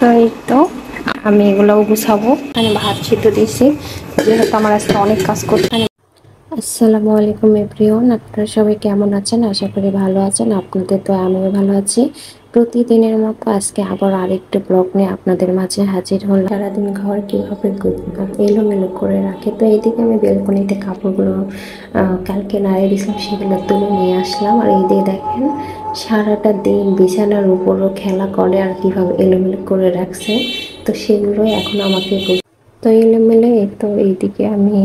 তো এই তো আমি এগুলোও গুছাবো। মানে ভাত সিদ্ধ দিয়েছি, যেহেতু আমার আজকে অনেক কাজ করতে। আসসালামু আলাইকুম এভরিওয়ান, আপনারা সবাই কেমন আছেন? আশা করি ভালো আছেন। আপনাদের তো আমিও ভালো আছি। প্রতিদিনের মতো আজকে আবার আরেকটি ব্লগ নিয়ে আপনাদের মাঝে হাজির হলাম। সারাদিন ঘর কীভাবে এলোমেলো করে রাখে। তো এইদিকে আমি বেলকনিতে কাপড়গুলো কালকে নাড়িয়ে দিয়েছিলাম, সেগুলো তুলে নিয়ে আসলাম। আর এই দিয়ে দেখেন সারাটা দিন বিছানার উপরও খেলা করে আর কীভাবে এলোমেলো করে রাখছে। তো সেগুলোই এখন আমাকে তো এলোমেলো। তো এইদিকে আমি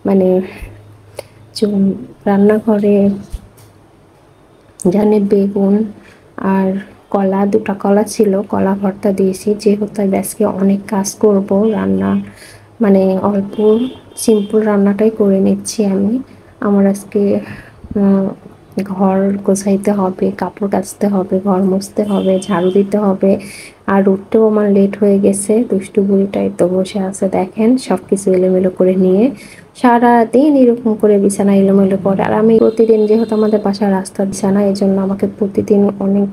মানে রান্নাঘরে জানে বেগুন আর কলা, দুটা কলা ছিল, কলা ভর্তা দিয়েছি। যেহেতু আজকে অনেক কাজ করব, রান্না মানে অল্প সিম্পল রান্নাটাই করে নিচ্ছি আমি। আমার আজকে ঘর গোছাইতে হবে, কাপড় কাচতে হবে, ঘর মুছতে হবে, ঝাড়ু দিতে হবে। আর উঠতেও আমার লেট হয়ে গেছে। দুষ্টু বুড়িটাই তো বসে আছে, দেখেন সব কিছু এলোমেলো করে নিয়ে সারাদিন এরকম করে বিছানা এলোমেলো করে। আর আমি প্রতিদিন, যেহেতু আমাদের বাসার রাস্তার বিছানা, এই জন্য আমাকে প্রতিদিন অনেক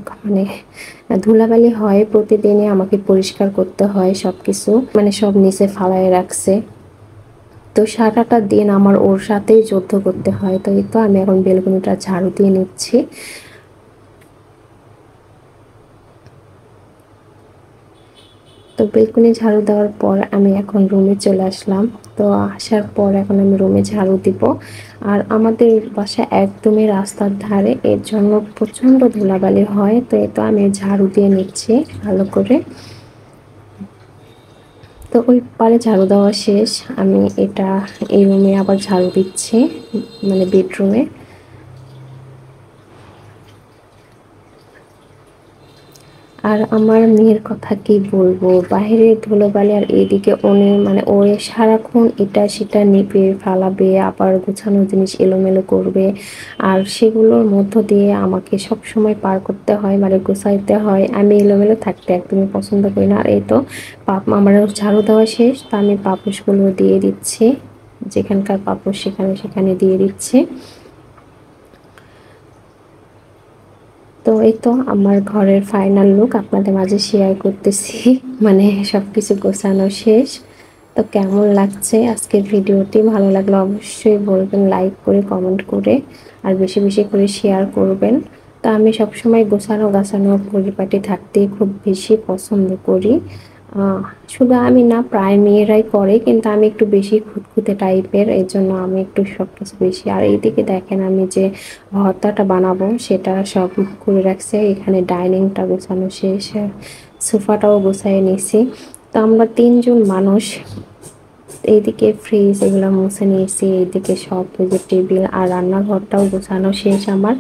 ধুলাবালি হয়। প্রতিদিনই আমাকে পরিষ্কার করতে হয় সব কিছু, মানে সব নিচে ফালায় রাখছে। তো সারাটা দিন আমার ওর সাথেই যুদ্ধ করতে হয়। তো এই তো আমি এখন বেলকনিটা ঝাড়ু দিয়ে নিচ্ছি। তো বেলকনি ঝাড়ু দেওয়ার পর আমি এখন রুমে চলে আসলাম। তো আসার পর এখন আমি রুমে ঝাড়ু দিব। আর আমাদের বাসা একদমই রাস্তার ধারে, এর জন্য প্রচণ্ড ধুলাবালি হয়। তো এই তো আমি ঝাড়ু দিয়ে নিচ্ছি ভালো করে। তো ওই পারে ঝাড়ু দেওয়া শেষ, আমি এই রুমে আবার ঝাড়ু দিচ্ছি, মানে বেডরুমে। আর আমার মেয়ের কথা কি বলবো, বাইরের ধুলোবালি আর এইদিকে ও সারাক্ষণ এটা সেটা নিবে, ফালাবে, আবার গোছানো জিনিস এলোমেলো করবে। আর সেগুলোর মধ্য দিয়ে আমাকে সব সময় পার করতে হয়, মানে গোছাইতে হয়। আমি এলোমেলো থাকতে একদমই পছন্দ করি না। আর এই তো আমার ঝাড়ু দেওয়া শেষ, তো আমি পাপোশগুলো দিয়ে দিচ্ছি, যেখানকার পাপোশ সেখানে সেখানে দিয়ে দিচ্ছি। তো এই তো আমার ঘরের ফাইনাল লুক আপনাদের মাঝে শেয়ার করতেছি। মানে সবকিছু গোছানো শেষ। তো কেমন লাগছে আজকের ভিডিওটি? ভালো লাগলে অবশ্যই বলবেন লাইক করে, কমেন্ট করে, আর বেশি বেশি করে শেয়ার করবেন। তো আমি সবসময় গোছানো গাছানো পরিপাটি থাকতে খুব বেশি পছন্দ করি। শুধু আমি না, প্রায় মেয়েরাই করে, কিন্তু আমি একটু বেশি খুঁতখুঁতে টাইপের, এই জন্য আমি একটু সব কিছু বেশি। আর এইদিকে দেখেন আমি যে ভর্তাটা বানাবো সেটা সব করে রাখছে। এখানে ডাইনিংটা গোছানো শেষ, সোফাটাও গোছায় নিয়েছি। তো আমরা তিনজন মানুষ। এইদিকে ফ্রিজ এগুলো মুছে নিয়েছি, এইদিকে সব যে টেবিল আর রান্নাঘরটাও গোছানো শেষ আমার।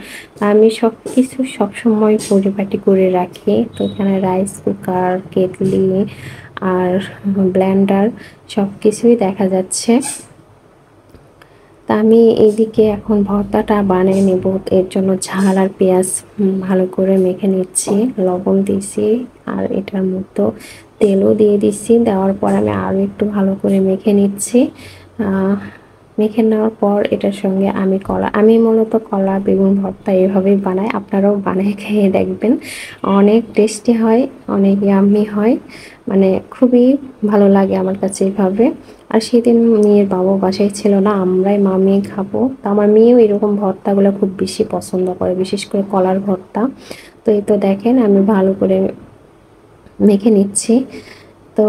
আমি সব কিছু সবসময় পরিপাটি করে রাখি। তো এখানে রাইস কুকার, কেটলি আর ব্লেন্ডার সব কিছুই দেখা যাচ্ছে। তা আমি এইদিকে এখন ভর্তাটা বানিয়ে নেব। এর জন্য ঝাল আর পেঁয়াজ ভালো করে মেখে নিচ্ছি, লবণ দিয়েছি, আর এটার মধ্যে তেলও দিয়ে দিচ্ছি। দেওয়ার পর আমি আরও একটু ভালো করে মেখে নিচ্ছি। মেখে নেওয়ার পর এটার সঙ্গে আমি মূলত কলা বেগুন ভর্তা এভাবেই বানাই। আপনারাও বানিয়ে খেয়ে দেখবেন, অনেক টেস্টি হয়, অনেক ইয়াম্মি হয়। মানে খুবই ভালো লাগে আমার কাছে এভাবে। আর সেদিন মেয়ের বাবা বাসায় ছিল না, আমরাই মা মেয়ে খাবো। তো আমার মেয়েও এরকম ভর্তাগুলো খুব বেশি পছন্দ করে, বিশেষ করে কলার ভর্তা। তো এই তো দেখেন আমি ভালো করে মেখে নিচ্ছি। তো